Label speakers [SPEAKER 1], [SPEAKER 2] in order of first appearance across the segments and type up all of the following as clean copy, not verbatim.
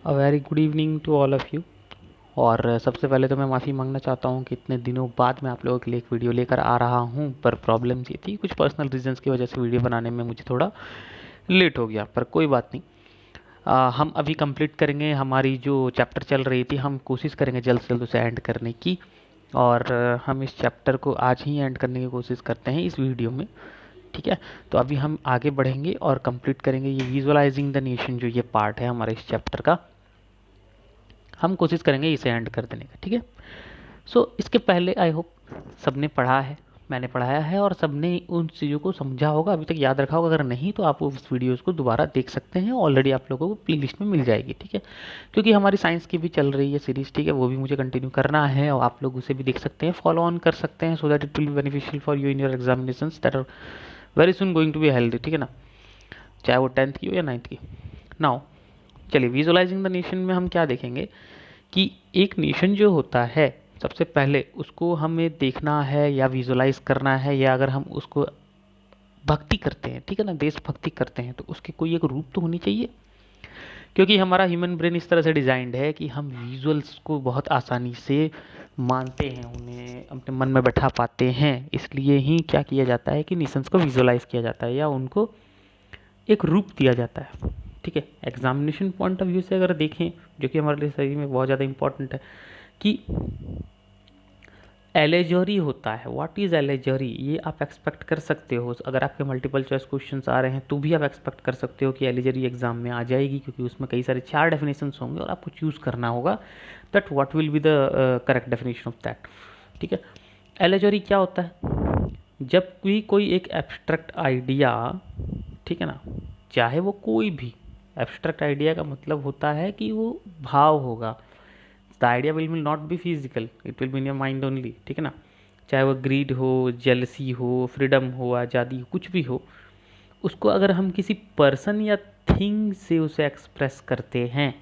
[SPEAKER 1] A very good evening to all of you. और सबसे पहले तो मैं माफ़ी मांगना चाहता हूँ कि इतने दिनों बाद मैं आप लोगों के लिए एक वीडियो लेकर आ रहा हूँ, पर प्रॉब्लम्स ये थी, कुछ पर्सनल रीजंस की वजह से वीडियो बनाने में मुझे थोड़ा लेट हो गया, पर कोई बात नहीं। हम अभी कंप्लीट करेंगे हमारी जो चैप्टर चल रही थी, हम कोशिश करेंगे जल्द से जल्द उसे एंड करने की। और हम इस चैप्टर को आज ही एंड करने की कोशिश करते हैं इस वीडियो में, ठीक है। तो अभी हम आगे बढ़ेंगे और कंप्लीट करेंगे ये विजुअलाइजिंग द नेशन, जो ये पार्ट है हमारे इस चैप्टर का, हम कोशिश करेंगे इसे एंड कर देने का, ठीक है। इसके पहले आई होप सबने पढ़ा है, मैंने पढ़ाया है और सबने उन चीज़ों को समझा होगा, अभी तक याद रखा होगा। अगर नहीं तो आप उस वीडियोस को दोबारा देख सकते हैं, ऑलरेडी आप लोगों को प्लेलिस्ट में मिल जाएगी, ठीक है। क्योंकि हमारी साइंस की भी चल रही है सीरीज़, ठीक है, वो भी मुझे कंटिन्यू करना है और आप लोग उसे भी देख सकते हैं, फॉलो ऑन कर सकते हैं, so that it will be beneficial for you in your examinations that are very soon going to be healthy, ठीक है ना, चाहे वो 10th की हो या 9th की। नाउ चलिए, विजुअलाइजिंग द नेशन में हम क्या देखेंगे कि एक नेशन जो होता है, सबसे पहले उसको हमें देखना है या विजुअलाइज करना है, या अगर हम उसको भक्ति करते हैं, ठीक है ना, देशभक्ति करते हैं, तो उसके कोई एक रूप तो होनी चाहिए। क्योंकि हमारा ह्यूमन ब्रेन इस तरह से डिज़ाइंड है कि हम विजुअल्स को बहुत आसानी से मानते हैं, उन्हें अपने मन में बैठा पाते हैं। इसलिए ही क्या किया जाता है कि नेशंस को विजुअलाइज किया जाता है या उनको एक रूप दिया जाता है, ठीक है। एग्जामिनेशन पॉइंट ऑफ व्यू से अगर देखें, जो कि हमारे लिए सही में बहुत ज़्यादा इंपॉर्टेंट है, कि एलेजरी होता है। व्हाट इज़ एलेजरी, ये आप एक्सपेक्ट कर सकते हो। अगर आपके मल्टीपल चॉइस क्वेश्चंस आ रहे हैं तो भी आप एक्सपेक्ट कर सकते हो कि एलेजरी एग्जाम में आ जाएगी, क्योंकि उसमें कई सारे 4 डेफिनेशंस होंगे और आपको चूज़ करना होगा that what will be the correct definition of that, ठीक है। एलेजरी क्या होता है? जब भी कोई एक एब्स्ट्रैक्ट आइडिया, ठीक है ना, चाहे वो कोई भी एब्स्ट्रैक्ट आइडिया का मतलब होता है कि वो भाव होगा। The idea will not be physical, it will be in your mind only, ठीक है ना। चाहे वो ग्रीड हो, जेलसी हो, फ्रीडम हो, आज़ादी, कुछ भी हो, उसको अगर हम किसी पर्सन या थिंग से उसे एक्सप्रेस करते हैं,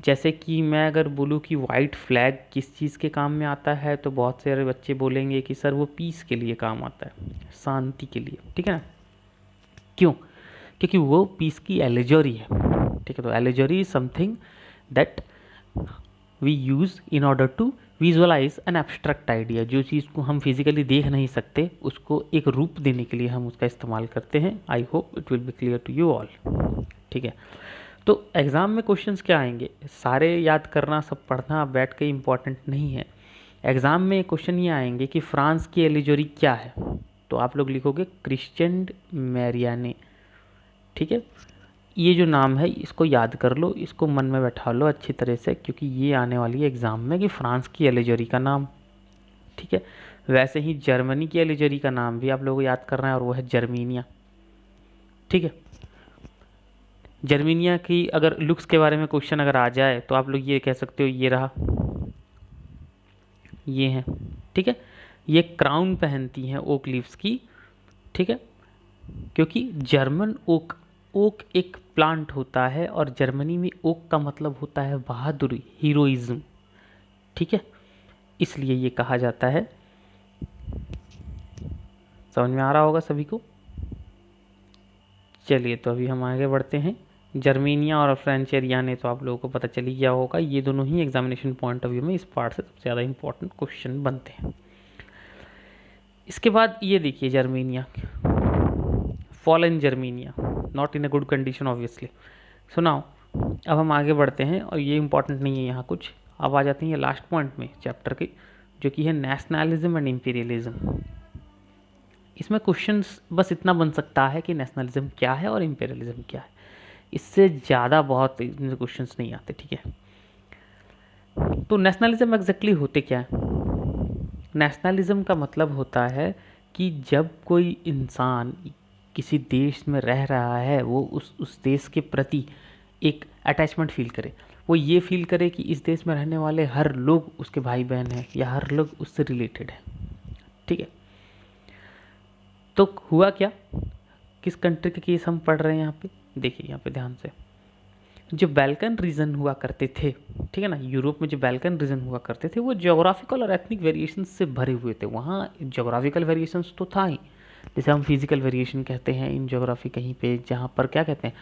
[SPEAKER 1] जैसे कि मैं अगर बोलूँ कि वाइट फ्लैग किस चीज़ के काम में आता है, तो बहुत सारे बच्चे बोलेंगे कि सर वो पीस के लिए काम आता है, शांति के लिए, ठीक है ना। क्यों? क्योंकि वो पीस की एलेजरी है, ठीक है। तो allegory is something that we use in order to visualize an abstract idea. जो चीज़ को हम फिजिकली देख नहीं सकते, उसको एक रूप देने के लिए हम उसका इस्तेमाल करते हैं। I hope it will be clear to you all, ठीक है। तो एग्ज़ाम में क्वेश्चंस क्या आएंगे, सारे याद करना, सब पढ़ना बैठ के इम्पॉर्टेंट नहीं है। एग्ज़ाम में क्वेश्चन ये आएंगे कि फ्रांस की एलिजरी क्या है, तो आप लोग लिखोगे क्रिश्चियन मैरियाने, ठीक है। ये जो नाम है इसको याद कर लो, इसको मन में बैठा लो अच्छी तरह से, क्योंकि ये आने वाली है एग्ज़ाम में कि फ्रांस की एलिजरी का नाम, ठीक है। वैसे ही जर्मनी की एलिजरी का नाम भी आप लोगों को याद करना है, और वो है जर्मीनिया, ठीक है। जर्मीनिया की अगर लुक्स के बारे में क्वेश्चन अगर आ जाए तो आप लोग ये कह सकते हो, ये रहा, ये है, ठीक है। ये क्राउन पहनती हैं ओक लीव्स की, ठीक है। क्योंकि जर्मन ओक, ओक एक प्लांट होता है और जर्मनी में ओक का मतलब होता है बहादुरी, हीरोइज्म, ठीक है, इसलिए ये कहा जाता है। समझ में आ रहा होगा सभी को। चलिए, तो अभी हम आगे बढ़ते हैं। जर्मेनिया और फ्रेंच एरियाने तो आप लोगों को पता चल ही गया होगा, ये दोनों ही एग्जामिनेशन पॉइंट ऑफ व्यू में इस पार्ट से सबसे ज़्यादा इंपॉर्टेंट क्वेश्चन बनते हैं। इसके बाद ये देखिए, Germania, fallen Germania, not in a good condition obviously. सुनाओ, अब हम आगे बढ़ते हैं और ये इंपॉर्टेंट नहीं है यहाँ कुछ। अब आ जाते हैं ये लास्ट पॉइंट में चैप्टर के, जो कि है नेशनलिज्म एंड इम्पीरियलिज्म। इसमें क्वेश्चंस बस इतना बन सकता है कि नेशनलिज्म क्या है और इम्पीरियलिज्म क्या है, इससे ज़्यादा बहुत इनमें क्वेश्चंस नहीं आते, ठीक है। तो नेशनलिज्म एग्जैक्टली होते क्या है? नेशनलिज्म का मतलब होता है कि जब कोई इंसान किसी देश में रह रहा है, वो उस देश के प्रति एक अटैचमेंट फील करे, वो ये फील करे कि इस देश में रहने वाले हर लोग उसके भाई बहन हैं या हर लोग उससे रिलेटेड हैं, ठीक है। तो हुआ क्या, किस कंट्री के केस हम पढ़ रहे हैं यहाँ पे, देखिए यहाँ पे ध्यान से। जो बैल्कन रीजन हुआ करते थे, ठीक है ना, यूरोप में जो बैल्कन रीजन हुआ करते थे, वो ज्योग्राफिकल और एथनिक वेरिएशंस से भरे हुए थे। वहाँ ज्योग्राफिकल वेरिएशंस तो था ही, जैसे हम फिजिकल वेरिएशन कहते हैं इन ज्योग्राफी कहीं पे, जहाँ पर क्या कहते हैं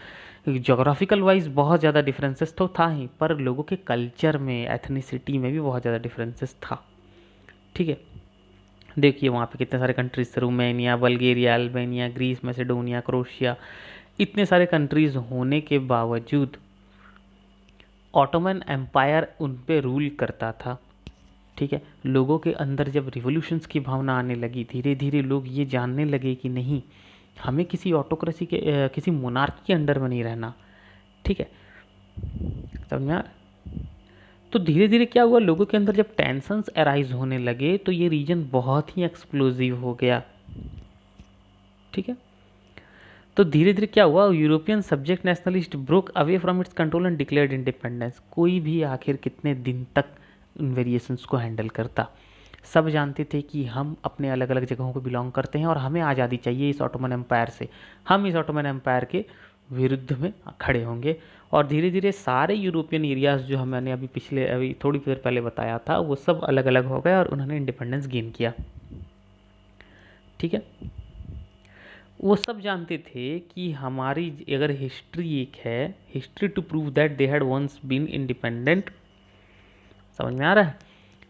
[SPEAKER 1] ज्योग्राफिकल वाइज बहुत ज़्यादा डिफरेंसेस तो था ही, पर लोगों के कल्चर में, एथनिसिटी में भी बहुत ज़्यादा डिफरेंसेस था। ठीक है, देखिए वहाँ पे कितने सारे कंट्रीज थे, Romania, Bulgaria, Albania, Greece, Macedonia, Croatia, इतने सारे कंट्रीज होने के बावजूद ऑटोमन एम्पायर उन पे रूल करता था। ठीक है, लोगों के अंदर जब रिवोल्यूशंस की भावना आने लगी, धीरे धीरे लोग ये जानने लगे कि नहीं, हमें किसी ऑटोक्रेसी के किसी मोनार्की के अंडर में नहीं रहना। ठीक है, समझ में आ रहा है? तो धीरे धीरे क्या हुआ, लोगों के अंदर जब टेंशन्स अराइज होने लगे तो ये रीजन बहुत ही एक्सप्लोजिव हो गया। ठीक है, तो धीरे धीरे क्या हुआ, European subject nationalist broke away from its control and declared independence. कोई भी आखिर कितने दिन तक उन वेरिएशंस को हैंडल करता। सब जानते थे कि हम अपने अलग अलग जगहों को बिलोंग करते हैं और हमें आज़ादी चाहिए इस ऑटोमन एम्पायर से। हम इस ऑटोमन एम्पायर के विरुद्ध में खड़े होंगे। और धीरे धीरे सारे यूरोपियन एरियाज जो मैंने अभी थोड़ी देर पहले बताया था, वो सब अलग अलग हो गए और उन्होंने इंडिपेंडेंस गेन किया। ठीक है, वो सब जानते थे कि हमारी अगर हिस्ट्री एक है, history to prove that they had once been independent. समझ में आ रहा है?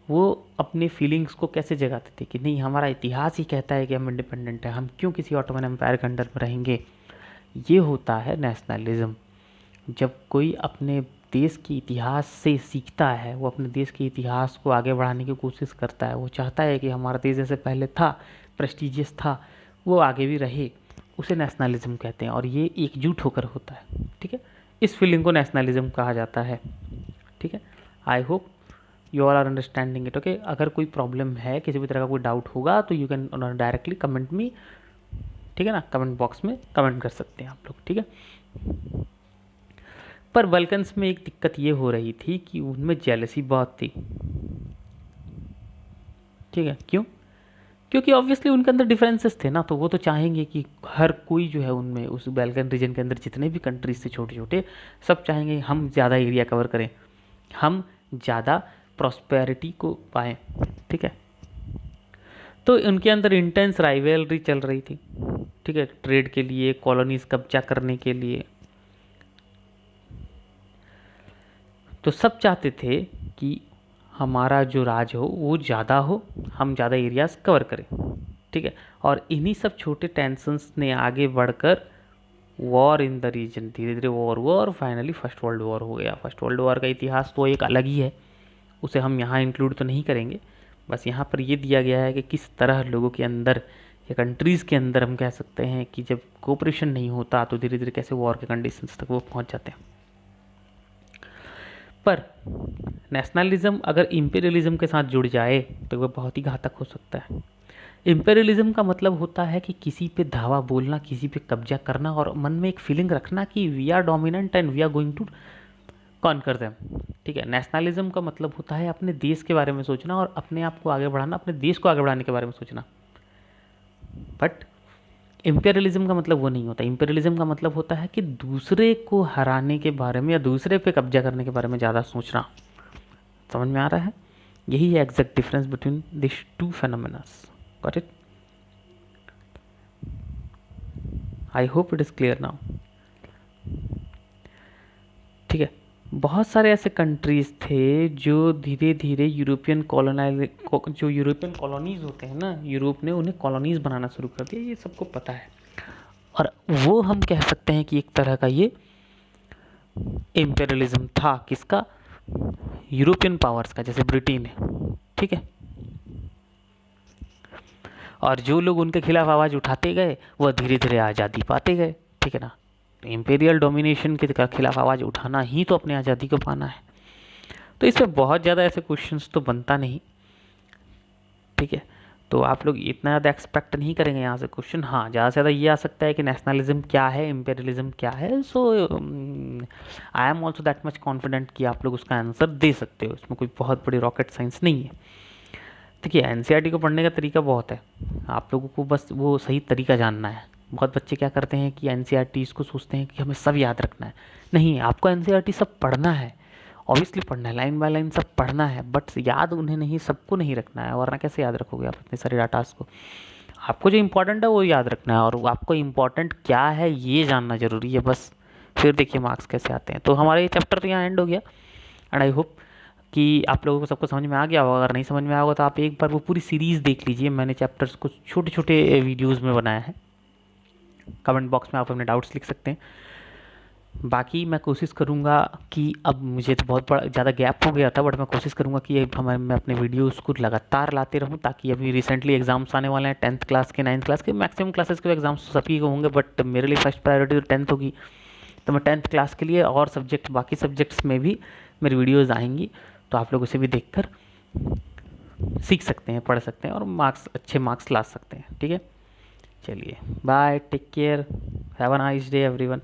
[SPEAKER 1] वो अपने फीलिंग्स को कैसे जगाते थे कि नहीं, हमारा इतिहास ही कहता है कि हम इंडिपेंडेंट हैं, हम क्यों किसी ऑटोमन एम्पायर के अंडर में रहेंगे। ये होता है नेशनलिज्म। जब कोई अपने देश के इतिहास से सीखता है, वो अपने देश के इतिहास को आगे बढ़ाने की कोशिश करता है, वो चाहता है कि हमारा देश जैसे पहले था, प्रेस्टिजियस था, वो आगे भी रहे, उसे नेशनलिज्म कहते हैं। और ये एकजुट होकर होता है। ठीक है, इस फीलिंग को नेशनलिज्म कहा जाता है। ठीक है, I hope you all are understanding it. Okay, अगर कोई प्रॉब्लम है, किसी भी तरह का कोई डाउट होगा तो you can directly comment me. ठीक है ना, कमेंट बॉक्स में कमेंट कर सकते हैं आप लोग। ठीक है, पर बल्कन्स में एक दिक्कत ये हो रही थी कि उनमें जेलसी बहुत थी। ठीक है, क्यों? क्योंकि ऑब्वियसली उनके अंदर डिफरेंसेस थे ना, तो वो तो चाहेंगे कि हर कोई जो है उनमें, उस बैल्कन रीजन के अंदर जितने भी कंट्रीज थे छोटे छोटे, सब चाहेंगे हम ज़्यादा एरिया कवर करें, हम ज़्यादा प्रॉस्पेरिटी को पाएं। ठीक है, तो उनके अंदर इंटेंस राइवलरी चल रही थी। ठीक है, ट्रेड के लिए, कॉलोनीज कब्जा करने के लिए। तो सब चाहते थे कि हमारा जो राज हो वो ज़्यादा हो, हम ज़्यादा एरियाज कवर करें। ठीक है, और इन्हीं सब छोटे टेंशन्स ने आगे बढ़कर वॉर इन द रीजन, धीरे धीरे वॉर हुआ और फाइनली फर्स्ट वर्ल्ड वॉर हो गया। फर्स्ट वर्ल्ड वॉर का इतिहास तो एक अलग ही है, उसे हम यहाँ इंक्लूड तो नहीं करेंगे। बस यहाँ पर ये दिया गया है कि किस तरह लोगों के अंदर या कंट्रीज़ के अंदर हम कह सकते हैं कि जब कोऑपरेशन नहीं होता तो धीरे धीरे कैसे वॉर के कंडीशंस तक वो पहुँच जाते हैं। पर नेशनलिज्म अगर इंपीरियलिज्म के साथ जुड़ जाए तो वह बहुत ही घातक हो सकता है। इंपीरियलिज्म का मतलब होता है कि किसी पे धावा बोलना, किसी पे कब्जा करना और मन में एक फीलिंग रखना कि we are dominant and we are going to conquer them. ठीक है, नेशनलिज्म का मतलब होता है अपने देश के बारे में सोचना और अपने आप को आगे बढ़ाना, अपने देश को आगे बढ़ाने के बारे में सोचना। बट इंपीरियलिज्म का मतलब वो नहीं होता। इंपीरियलिज्म का मतलब होता है कि दूसरे को हराने के बारे में या दूसरे पे कब्जा करने के बारे में ज़्यादा सोचना। समझ में आ रहा है? यही है exact difference between this two phenomenas. Got it? I hope it is clear now. ठीक है, बहुत सारे ऐसे कंट्रीज़ थे जो धीरे धीरे यूरोपियन कॉलोनीज़ होते हैं ना, यूरोप ने उन्हें कॉलोनीज़ बनाना शुरू कर दिया, ये सबको पता है। और वो हम कह सकते हैं कि एक तरह का ये इम्पेरियलिज्म था। किसका? यूरोपियन पावर्स का, जैसे ब्रिटेन है। ठीक है, और जो लोग उनके खिलाफ आवाज़ उठाते गए वह धीरे धीरे आज़ादी पाते गए। ठीक है ना, इम्पेरियल डोमिनेशन के खिलाफ आवाज़ उठाना ही तो अपने आज़ादी को पाना है। तो इसमें बहुत ज़्यादा ऐसे क्वेश्चंस तो बनता नहीं। ठीक है, तो आप लोग इतना ज़्यादा एक्सपेक्ट नहीं करेंगे यहाँ से क्वेश्चन। हाँ, ज़्यादा से ज़्यादा ये आ सकता है कि नेशनलिज्म क्या है, इम्पेरियलिज्म क्या है। So I am also that much confident कि आप लोग उसका आंसर दे सकते हो। इसमें कोई बहुत बड़ी रॉकेट साइंस नहीं है। देखिए, एनसीईआरटी को पढ़ने का तरीका बहुत है, आप लोगों को बस वो सही तरीका जानना है। बहुत बच्चे क्या करते हैं कि एनसीईआरटी इसको सोचते हैं कि हमें सब याद रखना है। नहीं, आपको एनसीईआरटी सब पढ़ना है, ऑब्वियसली पढ़ना है, लाइन बाय लाइन सब पढ़ना है, बट याद उन्हें नहीं, सबको नहीं रखना है, वरना कैसे याद रखोगे आप इतने सारे डाटास को। आपको जो इम्पोर्टेंट है वो याद रखना है, और आपको इम्पोर्टेंट क्या है ये जानना ज़रूरी है बस। फिर देखिए मार्क्स कैसे आते हैं। तो हमारा ये चैप्टर तो यहाँ एंड हो गया, एंड आई होप कि आप लोगों को सबको समझ में आ गया होगा। अगर नहीं समझ में आया होगा तो आप एक बार वो पूरी सीरीज़ देख लीजिए, मैंने चैप्टर्स को छोटे छोटे वीडियोज़ में बनाया है। कमेंट बॉक्स में आप अपने डाउट्स लिख सकते हैं। बाकी मैं कोशिश करूँगा कि अब मुझे तो बहुत बड़ा ज़्यादा गैप हो गया था, बट मैं कोशिश करूँगा कि मैं अपने वीडियोस को लगातार लाते रहूँ, ताकि अभी रिसेंटली एग्जाम्स आने वाले हैं 10th क्लास के, 9th क्लास के, मैक्सिमम क्लासेस के एग्जाम्स सभी को होंगे, बट मेरे लिए फर्स्ट प्रायोरिटी तो 10th होगी। तो मैं 10th क्लास के लिए और सब्जेक्ट, बाकी सब्जेक्ट्स में भी मेरी वीडियोज़ आएंगी, तो आप लोग उसे भी देख कर सीख सकते हैं, पढ़ सकते हैं और अच्छे मार्क्स ला सकते हैं। ठीक है, चलिए bye, take care, have a nice day everyone.